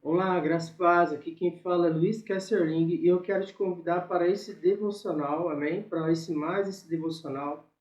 Olá, graças e paz. Aqui quem fala é Luiz Kesserling e eu quero te convidar para esse devocional, amém? Para esse devocional,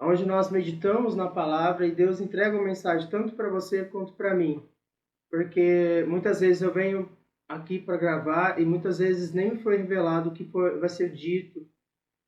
onde nós meditamos na palavra e Deus entrega uma mensagem tanto para você quanto para mim. Porque muitas vezes eu venho aqui para gravar e muitas vezes nem foi revelado o que vai ser dito.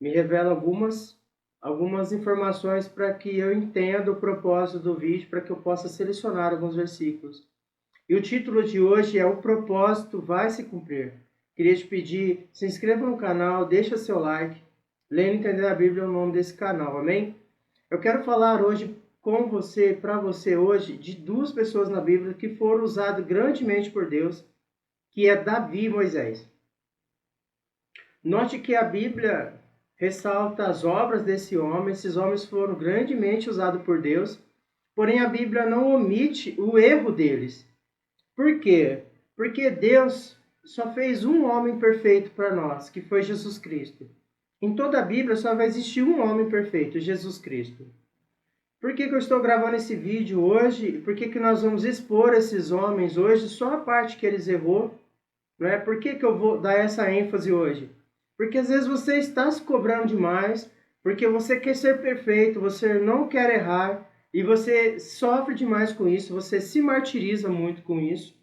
Me revela algumas informações para que eu entenda o propósito do vídeo, para que eu possa selecionar alguns versículos. E o título de hoje é O Propósito Vai Se Cumprir. Queria te pedir, se inscreva no canal, deixa seu like. Lendo e Entender a Bíblia é o nome desse canal, amém? Eu quero falar hoje com você, para você hoje, de duas pessoas na Bíblia que foram usadas grandemente por Deus, que é Davi e Moisés. Note que a Bíblia ressalta as obras desse homem, esses homens foram grandemente usados por Deus, porém a Bíblia não omite o erro deles. Por quê? Porque Deus só fez um homem perfeito para nós, que foi Jesus Cristo. Em toda a Bíblia só vai existir um homem perfeito, Jesus Cristo. Por que eu estou gravando esse vídeo hoje? Por que nós vamos expor esses homens hoje? Só a parte que eles errou. Né? Por que eu vou dar essa ênfase hoje? Porque às vezes você está se cobrando demais, porque você quer ser perfeito, você não quer errar, e você sofre demais com isso, você se martiriza muito com isso.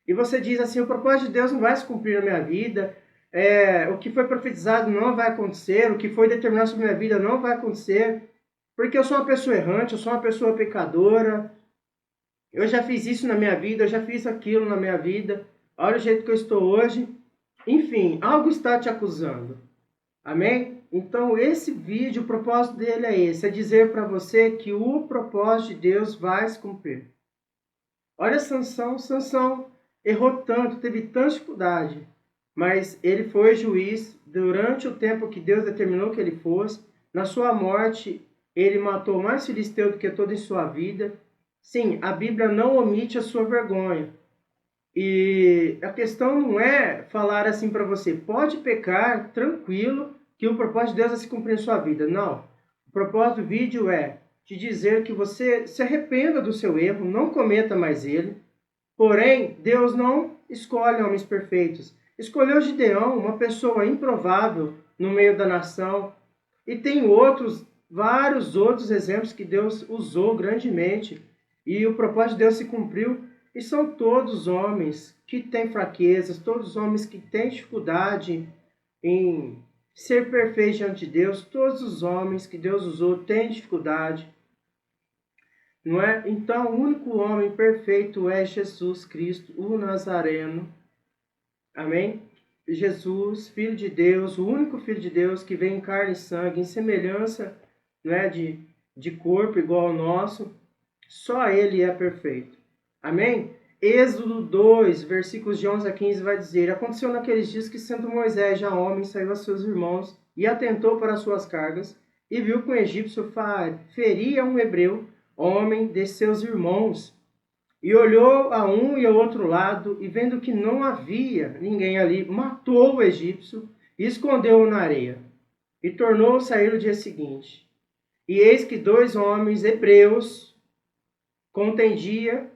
E você diz assim, o propósito de Deus não vai se cumprir na minha vida, o que foi profetizado não vai acontecer, o que foi determinado sobre a minha vida não vai acontecer, porque eu sou uma pessoa errante, eu sou uma pessoa pecadora, eu já fiz isso na minha vida, eu já fiz aquilo na minha vida, olha o jeito que eu estou hoje. Enfim, algo está te acusando. Amém? Então esse vídeo, o propósito dele é esse, é dizer para você que o propósito de Deus vai se cumprir. Olha Sansão errou tanto, teve tanta dificuldade, mas ele foi juiz durante o tempo que Deus determinou que ele fosse. Na sua morte, ele matou mais filisteu do que toda em sua vida. Sim, a Bíblia não omite a sua vergonha. E a questão não é falar assim para você, pode pecar tranquilo, que o propósito de Deus é se cumprir em sua vida. Não. O propósito do vídeo é te dizer que você se arrependa do seu erro, não cometa mais ele. Porém, Deus não escolhe homens perfeitos. Escolheu Gideão, uma pessoa improvável no meio da nação. E tem vários outros exemplos que Deus usou grandemente. E o propósito de Deus se cumpriu. E são todos homens que têm fraquezas, todos homens que têm dificuldade em ser perfeitos diante de Deus. Todos os homens que Deus usou têm dificuldade. Não é? Então, o único homem perfeito é Jesus Cristo, o Nazareno. Amém? Jesus, Filho de Deus, o único Filho de Deus que vem em carne e sangue, em semelhança, não é, de corpo igual ao nosso. Só ele é perfeito. Amém? Êxodo 2, versículos de 11 a 15 vai dizer: Aconteceu naqueles dias que, sendo Moisés já homem, saiu a seus irmãos e atentou para as suas cargas, e viu que um egípcio feria um hebreu, homem de seus irmãos. E olhou a um e ao outro lado, e vendo que não havia ninguém ali, matou o egípcio e escondeu-o na areia. E tornou a sair no dia seguinte. E eis que dois homens hebreus contendia,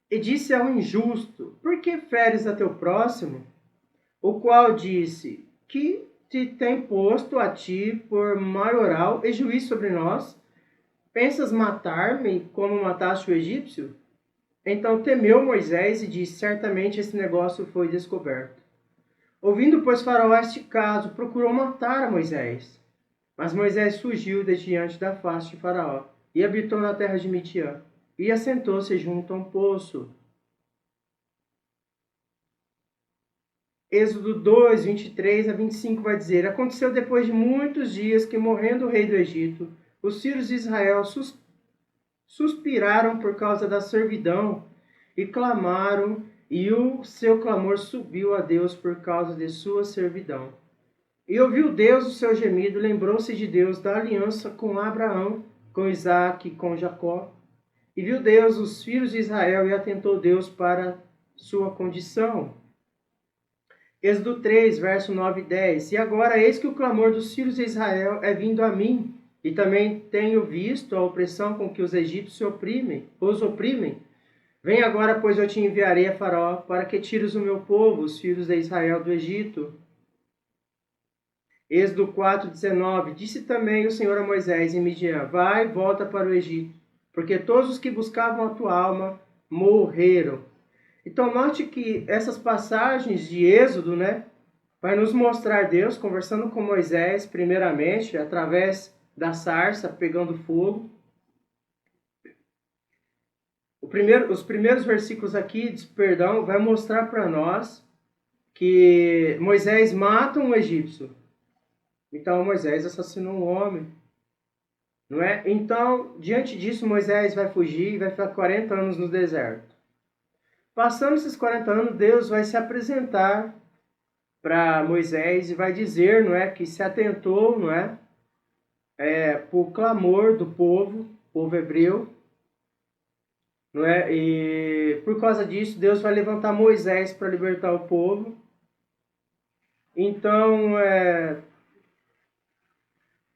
e disse ao injusto: Por que feres a teu próximo? O qual disse: Que te tem posto a ti por maioral e juiz sobre nós? Pensas matar-me como mataste o egípcio? Então temeu Moisés e disse: Certamente esse negócio foi descoberto. Ouvindo, pois, Faraó este caso, procurou matar a Moisés. Mas Moisés fugiu de diante da face de Faraó e habitou na terra de Midian e assentou-se junto a um poço. Êxodo 2, 23 a 25 vai dizer: Aconteceu depois de muitos dias que, morrendo o rei do Egito, os filhos de Israel suspiraram por causa da servidão e clamaram, e o seu clamor subiu a Deus por causa de sua servidão. E ouviu Deus o seu gemido, lembrou-se de Deus da aliança com Abraão, com Isaque e com Jacó. E viu Deus os filhos de Israel e atentou Deus para sua condição. Êxodo 3, verso 9 e 10. E agora eis que o clamor dos filhos de Israel é vindo a mim, e também tenho visto a opressão com que os egípcios os oprimem. Vem agora, pois eu te enviarei a Faraó, para que tires o meu povo, os filhos de Israel, do Egito. Êxodo 4:19. Disse também o Senhor a Moisés em Midian: vai, volta para o Egito, porque todos os que buscavam a tua alma morreram. Então note que essas passagens de Êxodo, né, vai nos mostrar Deus conversando com Moisés, primeiramente, através da sarça pegando fogo. Os primeiros versículos aqui, perdão, vai mostrar para nós que Moisés mata um egípcio. Então Moisés assassinou um homem, não é? Então, diante disso, Moisés vai fugir e vai ficar 40 anos no deserto. Passando esses 40 anos, Deus vai se apresentar para Moisés e vai dizer, não é, que se atentou, não é, por clamor do povo hebreu, não é? E por causa disso, Deus vai levantar Moisés para libertar o povo. Então,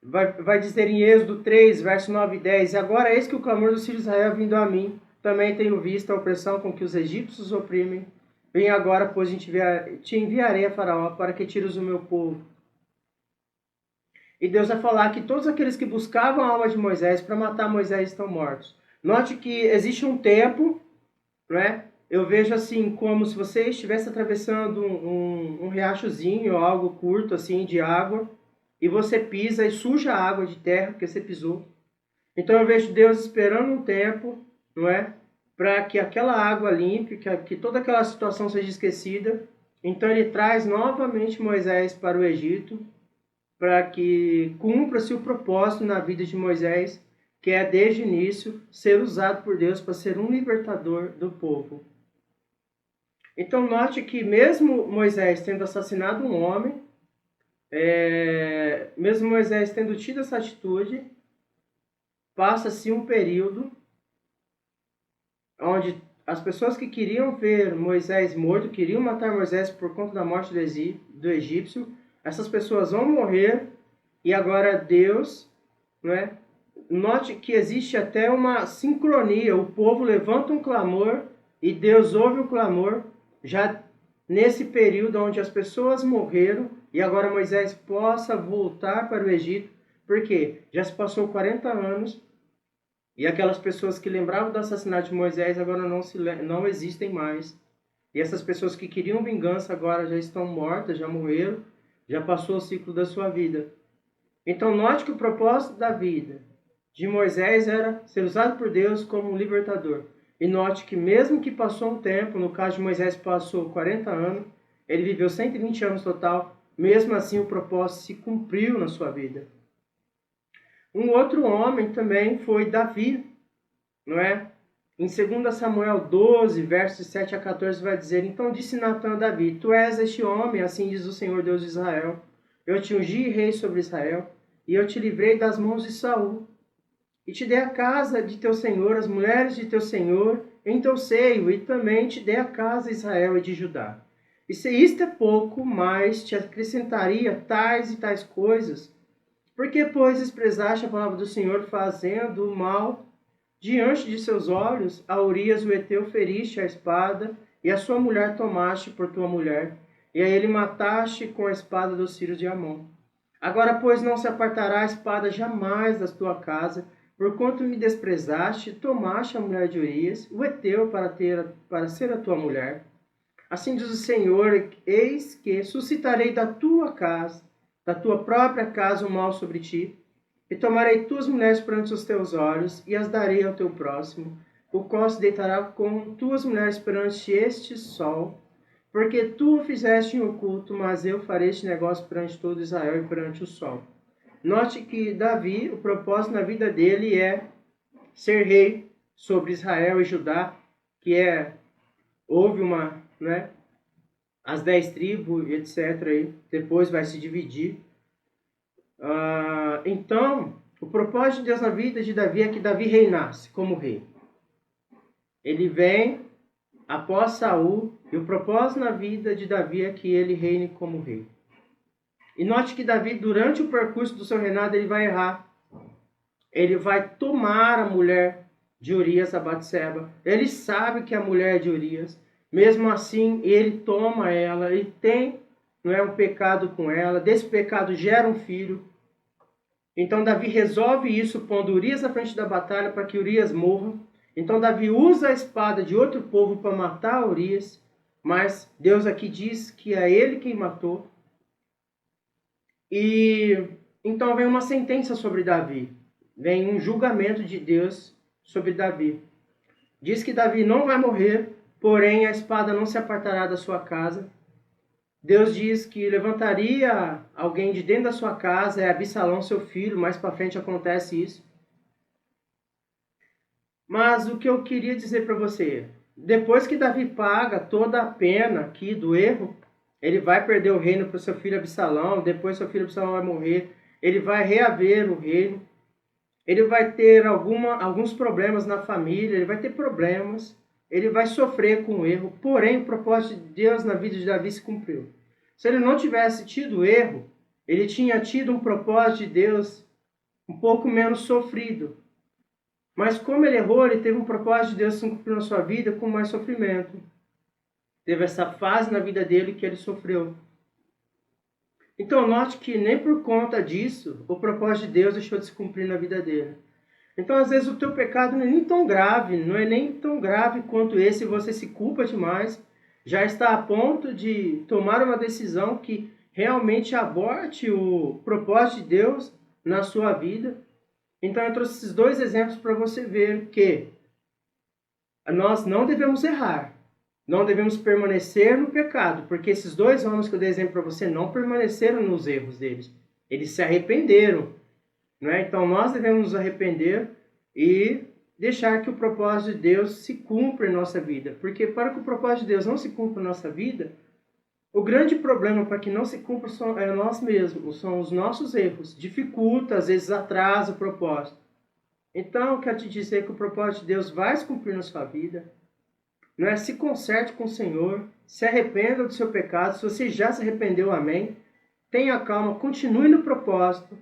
vai dizer em Êxodo 3, verso 9 e 10, e agora eis que o clamor dos filhos de Israel vindo a mim, também tenho visto a opressão com que os egípcios oprimem. Vem agora, pois te enviarei a Faraó para que tires o meu povo. E Deus vai falar que todos aqueles que buscavam a alma de Moisés para matar Moisés estão mortos. Note que existe um tempo, não é? Eu vejo assim como se você estivesse atravessando um riachozinho ou algo curto assim de água e você pisa e suja a água de terra porque você pisou. Então eu vejo Deus esperando um tempo, não é? Para que aquela água limpe, que toda aquela situação seja esquecida. Então ele traz novamente Moisés para o Egito, para que cumpra-se o propósito na vida de Moisés, que é desde o início ser usado por Deus para ser um libertador do povo. Então note que mesmo Moisés tendo assassinado um homem, mesmo Moisés tendo tido essa atitude, passa-se um período onde as pessoas que queriam ver Moisés morto, queriam matar Moisés por conta da morte do egípcio, essas pessoas vão morrer e agora Deus, não é? Note que existe até uma sincronia, o povo levanta um clamor e Deus ouve o clamor, já nesse período onde as pessoas morreram e agora Moisés possa voltar para o Egito, porque já se passou 40 anos e aquelas pessoas que lembravam do assassinato de Moisés agora não existem mais. E essas pessoas que queriam vingança agora já estão mortas, já morreram, já passou o ciclo da sua vida. Então note que o propósito da vida de Moisés era ser usado por Deus como um libertador. E note que mesmo que passou um tempo, no caso de Moisés passou 40 anos, ele viveu 120 anos total, mesmo assim o propósito se cumpriu na sua vida. Um outro homem também foi Davi, não é? Em 2 Samuel 12, versos 7 a 14, vai dizer, então disse Natã a Davi, tu és este homem, assim diz o Senhor Deus de Israel, eu te ungi rei sobre Israel, e eu te livrei das mãos de Saul, e te dei a casa de teu senhor, as mulheres de teu senhor, em teu seio, e também te dei a casa de Israel e de Judá. E se isto é pouco, mais te acrescentaria tais e tais coisas, porque, pois, desprezaste a palavra do Senhor, fazendo o mal diante de seus olhos, a Urias o Eteu feriste a espada, e a sua mulher tomaste por tua mulher, e a ele mataste com a espada dos filhos de Amon. Agora, pois, não se apartará a espada jamais da tua casa, porquanto me desprezaste, tomaste a mulher de Urias, o Eteu, para ser a tua mulher. Assim diz o Senhor, eis que suscitarei da tua casa, da tua própria casa, o mal sobre ti, e tomarei tuas mulheres perante os teus olhos, e as darei ao teu próximo, o qual se deitará com tuas mulheres perante este sol, porque tu o fizeste em oculto, mas eu farei este negócio perante todo Israel e perante o sol. Note que Davi, o propósito na vida dele é ser rei sobre Israel e Judá, que houve uma, né, as 10 tribos, etc. Aí, depois vai se dividir. Então, o propósito de Deus na vida de Davi é que Davi reinasse como rei. Ele vem após Saul, e o propósito na vida de Davi é que ele reine como rei. E note que Davi, durante o percurso do seu reinado, ele vai errar. Ele vai tomar a mulher de Urias a Batseba. Ele sabe que a mulher é de Urias. Mesmo assim, ele toma ela, ele tem, não é, um pecado com ela. Desse pecado gera um filho. Então Davi resolve isso, pondo Urias à frente da batalha para que Urias morra. Então Davi usa a espada de outro povo para matar Urias. Mas Deus aqui diz que é ele quem matou. E então vem uma sentença sobre Davi. Vem um julgamento de Deus sobre Davi. Diz que Davi não vai morrer, porém a espada não se apartará da sua casa. Deus diz que levantaria alguém de dentro da sua casa, é Absalão, seu filho. Mais para frente acontece isso. Mas o que eu queria dizer para você, depois que Davi paga toda a pena aqui do erro, ele vai perder o reino para o seu filho Absalão, depois seu filho Absalão vai morrer, ele vai reaver o reino, ele vai ter alguns problemas na família, ele vai ter problemas, ele vai sofrer com o erro, porém o propósito de Deus na vida de Davi se cumpriu. Se ele não tivesse tido erro, ele tinha tido um propósito de Deus um pouco menos sofrido. Mas como ele errou, ele teve um propósito de Deus se cumprir na sua vida com mais sofrimento. Teve essa fase na vida dele que ele sofreu. Então note que nem por conta disso, o propósito de Deus deixou de se cumprir na vida dele. Então às vezes o teu pecado não é nem tão grave, não é nem tão grave quanto esse, você se culpa demais, já está a ponto de tomar uma decisão que realmente aborte o propósito de Deus na sua vida. Então eu trouxe esses dois exemplos para você ver que nós não devemos errar. Não devemos permanecer no pecado, porque esses dois homens que eu dei exemplo para você não permaneceram nos erros deles. Eles se arrependeram. Não é? Então nós devemos nos arrepender e deixar que o propósito de Deus se cumpra em nossa vida. Porque para que o propósito de Deus não se cumpra em nossa vida, o grande problema para que não se cumpra é nós mesmos, são os nossos erros. Dificulta, às vezes atrasa o propósito. Então eu quero te dizer que o propósito de Deus vai se cumprir na sua vida. Não é? Se conserte com o Senhor, se arrependa do seu pecado. Se você já se arrependeu, amém. Tenha calma, continue no propósito.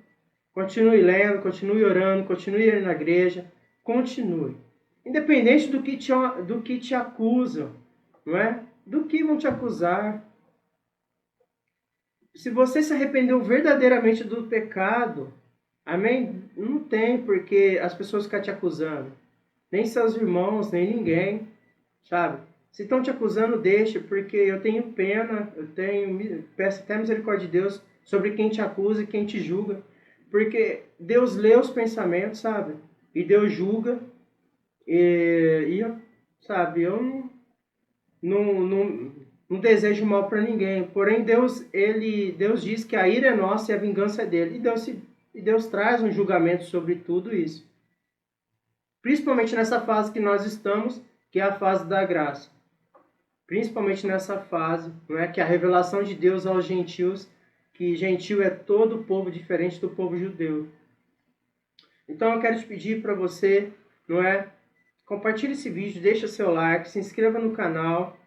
Continue lendo, continue orando, continue indo na igreja. Continue. Independente do que te acusam, não é? Do que vão te acusar. Se você se arrependeu verdadeiramente do pecado, amém? Não tem porque as pessoas ficam te acusando. Nem seus irmãos, nem ninguém. Sabe? Se estão te acusando, deixe, porque eu tenho pena, peço até misericórdia de Deus sobre quem te acusa e quem te julga. Porque Deus lê os pensamentos, sabe? E Deus julga. Sabe, eu não desejo mal para ninguém. Porém, Deus diz que a ira é nossa e a vingança é dele. E Deus traz um julgamento sobre tudo isso. Principalmente nessa fase que nós estamos, que é a fase da graça. Principalmente nessa fase, não é, que é a revelação de Deus aos gentios, que gentil é todo o povo diferente do povo judeu. Então eu quero te pedir para você, não é, compartilhe esse vídeo, deixa seu like, se inscreva no canal,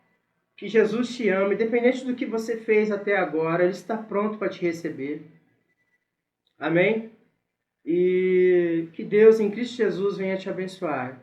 que Jesus te ama, independente do que você fez até agora, Ele está pronto para te receber. Amém? E que Deus em Cristo Jesus venha te abençoar.